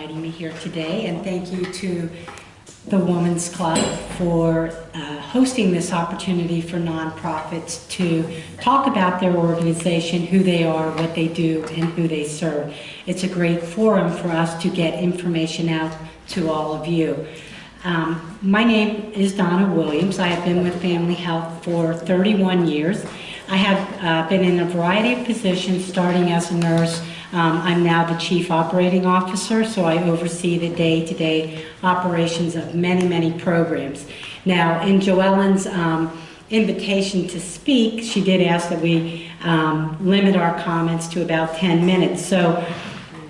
inviting me here today, and thank you to the Women's Club for hosting this opportunity for nonprofits to talk about their organization, who they are, what they do, and who they serve. It's a great forum for us to get information out to all of you. My name is Donna Williams. I have been with Family Health for 31 years. I have been in a variety of positions, starting as a nurse. I'm now the Chief Operating Officer, so I oversee the day-to-day operations of many, many programs. Now, in Joellen's invitation to speak, she did ask that we limit our comments to about 10 minutes. So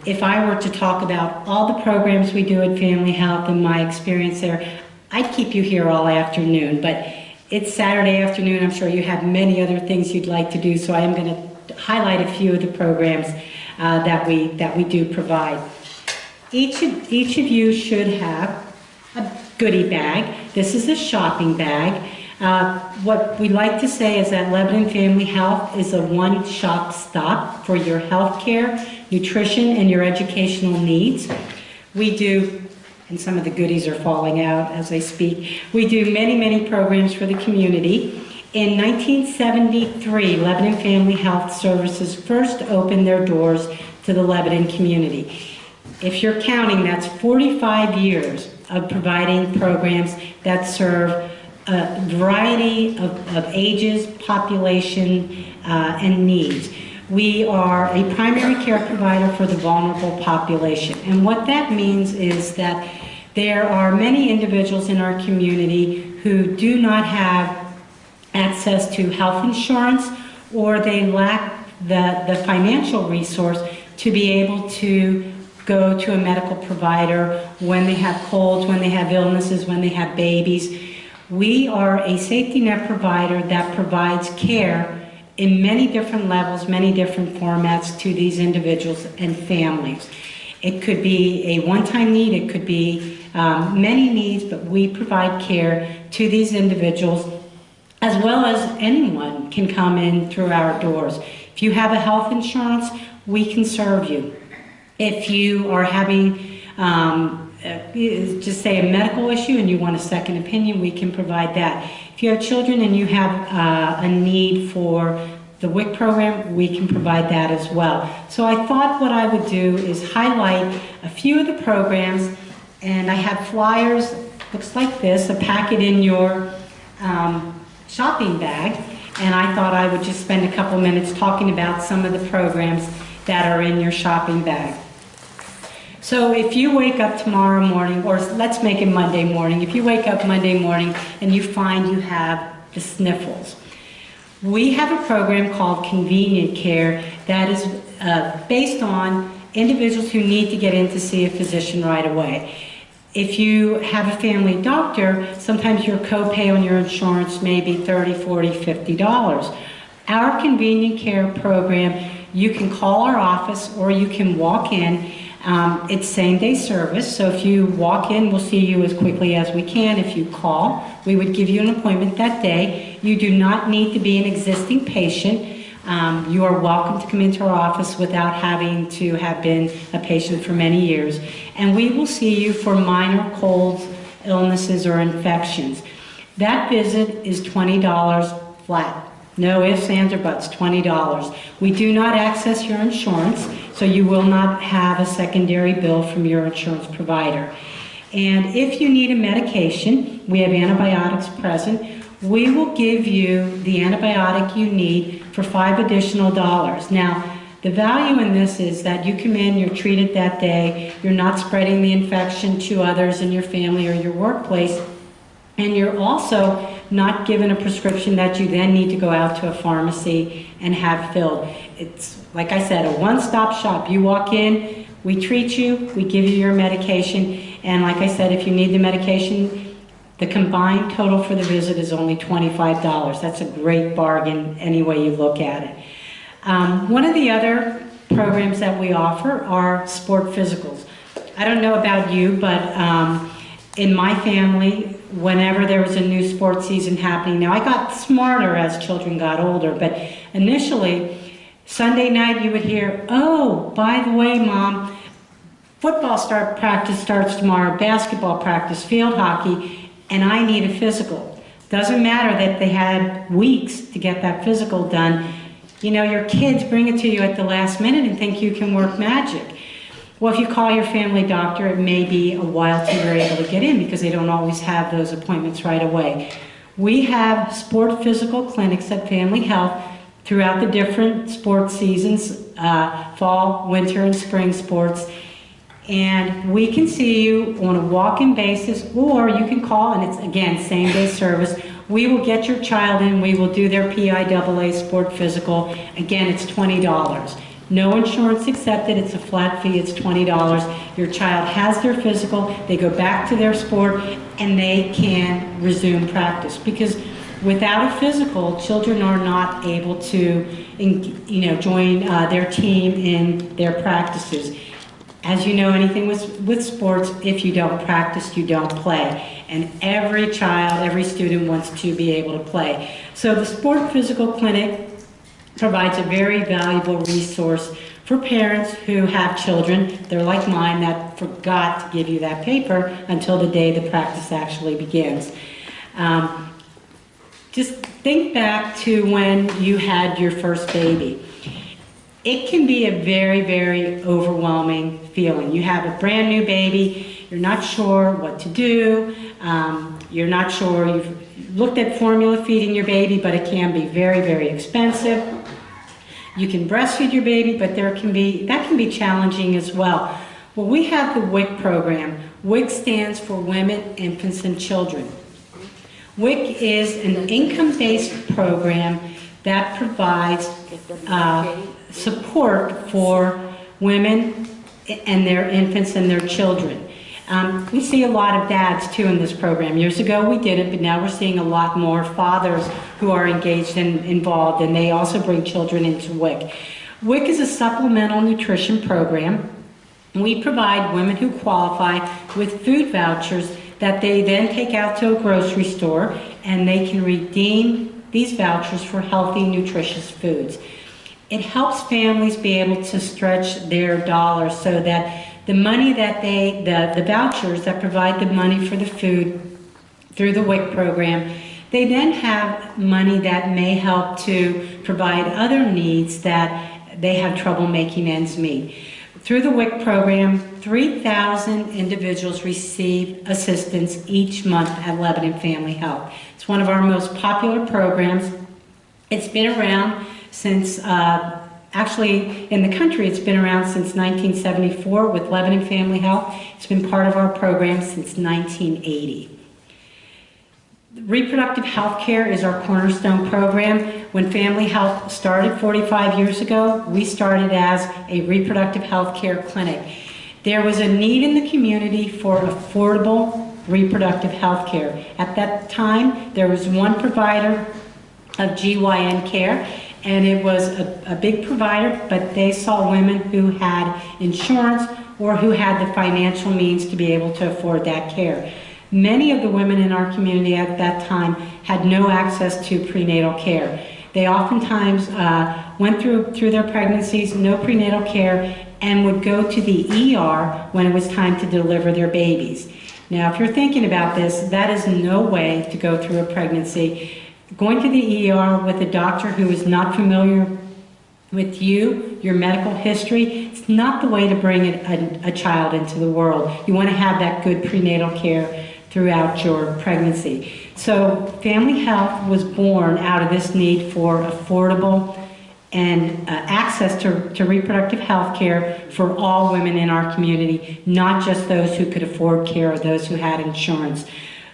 if I were to talk about all the programs we do at Family Health and my experience there, I'd keep you here all afternoon, but it's Saturday afternoon. I'm sure you have many other things you'd like to do, so I am going to highlight a few of the programs that we do provide. Each of you should have a goodie bag. This is a shopping bag. What we like to say is that Lebanon Family Health is a one-stop stop for your health care, nutrition, and your educational needs. We do, and some of the goodies are falling out as I speak, we do many, many programs for the community. In 1973, Lebanon Family Health Services first opened their doors to the Lebanon community. If you're counting, that's 45 years of providing programs that serve a variety of ages, population, and needs. We are a primary care provider for the vulnerable population. And what that means is that there are many individuals in our community who do not have access to health insurance, or they lack the financial resource to be able to go to a medical provider when they have colds, when they have illnesses, when they have babies. We are a safety net provider that provides care in many different levels, many different formats to these individuals and families. It could be a one-time need, it could be many needs, but we provide care to these individuals, as well as anyone can come in through our doors. If you have a health insurance, we can serve you. If you are having, just say, a medical issue and you want a second opinion, we can provide that. If you have children and you have a need for the WIC program, we can provide that as well. So I thought what I would do is highlight a few of the programs, and I have flyers, looks like this, a packet in your shopping bag, and I thought I would just spend a couple minutes talking about some of the programs that are in your shopping bag. So if you wake up tomorrow morning, or let's make it Monday morning, if you wake up Monday morning and you find you have the sniffles, we have a program called Convenient Care that is based on individuals who need to get in to see a physician right away. If you have a family doctor, sometimes your copay on your insurance may be $30, $40, $50. Our Convenient Care program, you can call our office or you can walk in. It's same-day service, so if you walk in, we'll see you as quickly as we can. If you call, we would give you an appointment that day. You do not need to be an existing patient. You are welcome to come into our office without having to have been a patient for many years. And we will see you for minor colds, illnesses, or infections. That visit is $20 flat. No ifs, ands, or buts, $20. We do not access your insurance, so you will not have a secondary bill from your insurance provider. And if you need a medication, we have antibiotics present. We will give you the antibiotic you need for $5 additional. Now, the value in this is that you come in, you're treated that day, you're not spreading the infection to others in your family or your workplace, and you're also not given a prescription that you then need to go out to a pharmacy and have filled. It's, like I said, a one-stop shop. You walk in, we treat you, we give you your medication, and like I said, if you need the medication, the combined total for the visit is only $25. That's a great bargain any way you look at it. One of the other programs that we offer are sport physicals. I don't know about you, but in my family, whenever there was a new sports season happening, now I got smarter as children got older, but initially, Sunday night you would hear, oh, by the way, Mom, Practice starts tomorrow, basketball practice, field hockey, and I need a physical. Doesn't matter that they had weeks to get that physical done. You know, your kids bring it to you at the last minute and think you can work magic. Well, if you call your family doctor, it may be a while till you're able to get in because they don't always have those appointments right away. We have sport physical clinics at Family Health throughout the different sports seasons, fall, winter, and spring sports. And we can see you on a walk-in basis, or you can call, and it's, again, same-day service. We will get your child in. We will do their PIAA sport physical. Again, it's $20. No insurance accepted. It's a flat fee. It's $20. Your child has their physical. They go back to their sport, and they can resume practice. Because without a physical, children are not able to, join their team in their practices. As you know, anything with sports, if you don't practice, you don't play. And every child, every student wants to be able to play. So the Sport Physical Clinic provides a very valuable resource for parents who have children. They're like mine that forgot to give you that paper until the day the practice actually begins. Just think back to when you had your first baby. It can be a very, very overwhelming feeling. You have a brand new baby, you're not sure what to do, you're not sure, you've looked at formula feeding your baby, but it can be very, very expensive. You can breastfeed your baby, but that can be challenging as well. Well, we have the WIC program. WIC stands for Women, Infants, and Children. WIC is an income-based program that provides support for women and their infants and their children. We see a lot of dads too in this program. Years ago we didn't, but now we're seeing a lot more fathers who are engaged and involved, and they also bring children into WIC. WIC is a supplemental nutrition program. We provide women who qualify with food vouchers that they then take out to a grocery store, and they can redeem these vouchers for healthy, nutritious foods. It helps families be able to stretch their dollars so that the money that the vouchers that provide the money for the food through the WIC program, they then have money that may help to provide other needs that they have trouble making ends meet. Through the WIC program, 3,000 individuals receive assistance each month at Lebanon Family Health. It's one of our most popular programs. It's been around since, actually in the country, it's been around since 1974 with Lebanon Family Health. It's been part of our program since 1980. Reproductive health care is our cornerstone program. When Family Health started 45 years ago, we started as a reproductive health care clinic. There was a need in the community for affordable reproductive health care. At that time, there was one provider of GYN care, and it was a big provider, but they saw women who had insurance or who had the financial means to be able to afford that care. Many of the women in our community at that time had no access to prenatal care. They oftentimes went through their pregnancies, no prenatal care, and would go to the ER when it was time to deliver their babies. Now, if you're thinking about this, that is no way to go through a pregnancy. Going to the ER with a doctor who is not familiar with you, your medical history, it's not the way to bring a child into the world. You want to have that good prenatal care throughout your pregnancy. So Family Health was born out of this need for affordable and access to reproductive health care for all women in our community, not just those who could afford care or those who had insurance.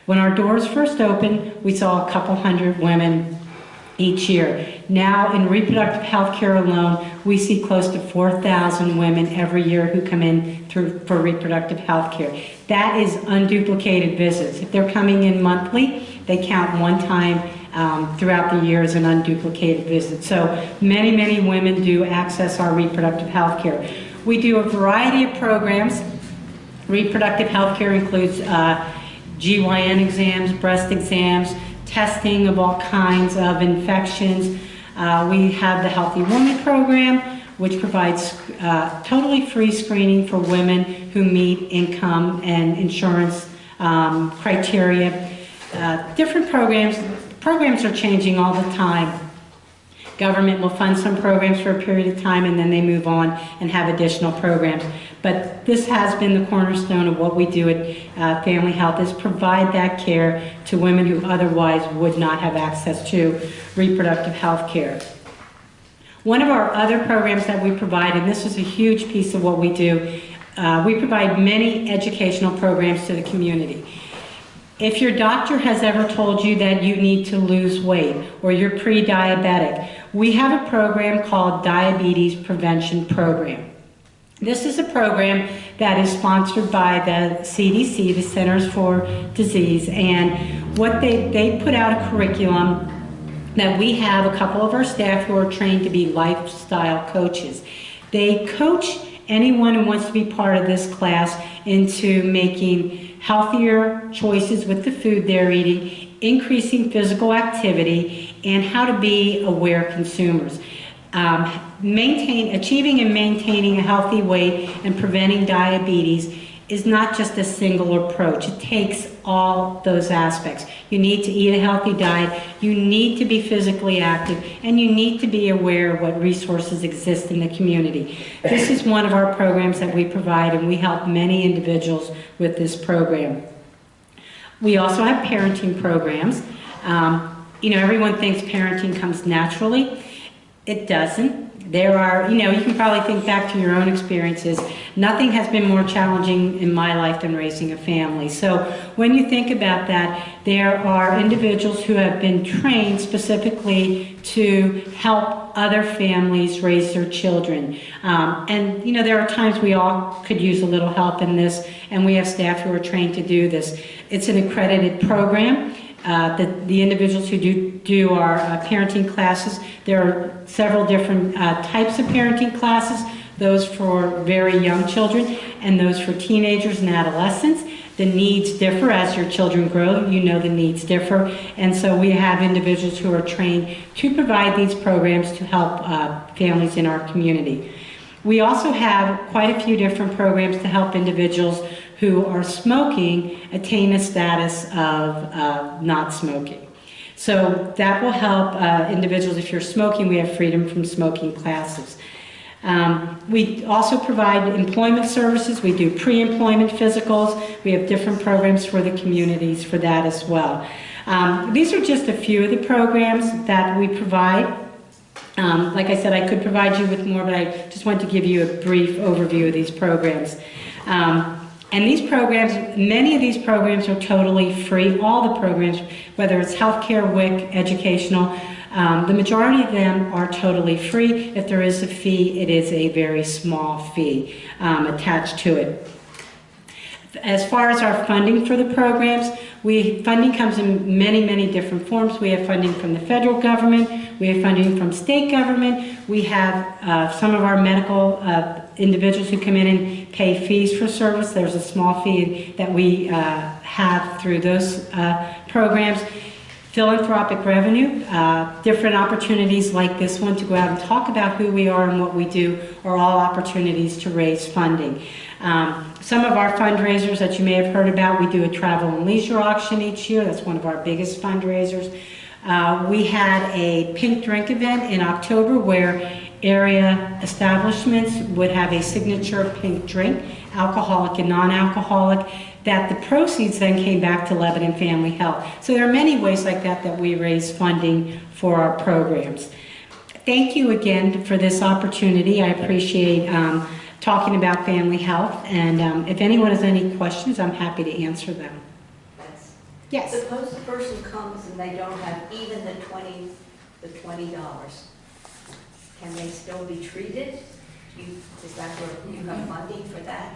When our doors first opened, we saw a couple hundred women each year. Now in reproductive health care alone, we see close to 4,000 women every year who come in for reproductive health care. That is unduplicated visits. If they're coming in monthly, they count one time throughout the year as an unduplicated visit. So many, many women do access our reproductive health care. We do a variety of programs. Reproductive health care includes GYN exams, breast exams, testing of all kinds of infections. We have the Healthy Woman program. which provides totally free screening for women who meet income and insurance criteria. Different programs are changing all the time. Government will fund some programs for a period of time and then they move on and have additional programs. But this has been the cornerstone of what we do at Family Health, is provide that care to women who otherwise would not have access to reproductive health care. One of our other programs that we provide, and this is a huge piece of what we do, we provide many educational programs to the community. If your doctor has ever told you that you need to lose weight or you're pre-diabetic, we have a program called Diabetes Prevention Program. This is a program that is sponsored by the CDC, the Centers for Disease, and what they put out a curriculum that we have a couple of our staff who are trained to be lifestyle coaches. They coach anyone who wants to be part of this class into making healthier choices with the food they're eating, increasing physical activity, and how to be aware consumers. Achieving and maintaining a healthy weight and preventing diabetes is not just a single approach. It takes all those aspects. You need to eat a healthy diet, you need to be physically active, and you need to be aware of what resources exist in the community. This is one of our programs that we provide, and we help many individuals with this program. We also have parenting programs. Everyone thinks parenting comes naturally. It doesn't. There are, you can probably think back to your own experiences. Nothing has been more challenging in my life than raising a family. So when you think about that, there are individuals who have been trained specifically to help other families raise their children. There are times we all could use a little help in this, and we have staff who are trained to do this. It's an accredited program. The individuals who do our parenting classes, there are several different types of parenting classes, those for very young children and those for teenagers and adolescents. The needs differ as your children grow, the needs differ, and so we have individuals who are trained to provide these programs to help families in our community. We also have quite a few different programs to help individuals who are smoking attain a status of not smoking. So that will help individuals. If you're smoking, we have freedom from smoking classes. We also provide employment services. We do pre-employment physicals. We have different programs for the communities for that as well. These are just a few of the programs that we provide. Like I said, I could provide you with more, but I just want to give you a brief overview of these programs. And these programs, many of these programs are totally free. All the programs, whether it's healthcare, WIC, educational, the majority of them are totally free. If there is a fee, it is a very small fee attached to it. As far as our funding for the programs, funding comes in many, many different forms. We have funding from the federal government. We have funding from state government. We have some of our medical individuals who come in and pay fees for service. There's a small fee that we have through those programs. Philanthropic revenue, different opportunities like this one to go out and talk about who we are and what we do are all opportunities to raise funding. Some of our fundraisers that you may have heard about, we do a travel and leisure auction each year. That's one of our biggest fundraisers. We had a pink drink event in October where area establishments would have a signature pink drink, alcoholic and non-alcoholic, that the proceeds then came back to Lebanon Family Health. So there are many ways like that that we raise funding for our programs. Thank you again for this opportunity. I appreciate talking about family health, and if anyone has any questions, I'm happy to answer them. Yes. Suppose the person comes and they don't have even the $20. Can they still be treated? Is that where you have funding for that?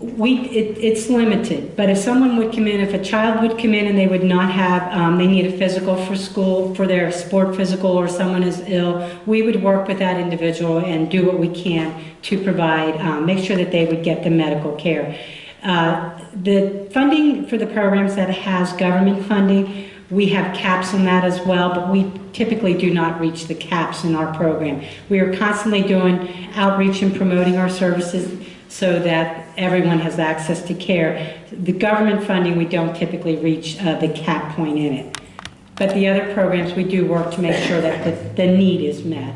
It's limited, but if someone would come in, if a child would come in and they would not have, they need a physical for school, for their sport physical, or someone is ill, we would work with that individual and do what we can to provide, make sure that they would get the medical care. The funding for the programs that has government funding, We have caps on that as well, but we typically do not reach the caps in our program. We are constantly doing outreach and promoting our services so that everyone has access to care. The government funding, we don't typically reach the cap point in it. But the other programs, we do work to make sure that the need is met.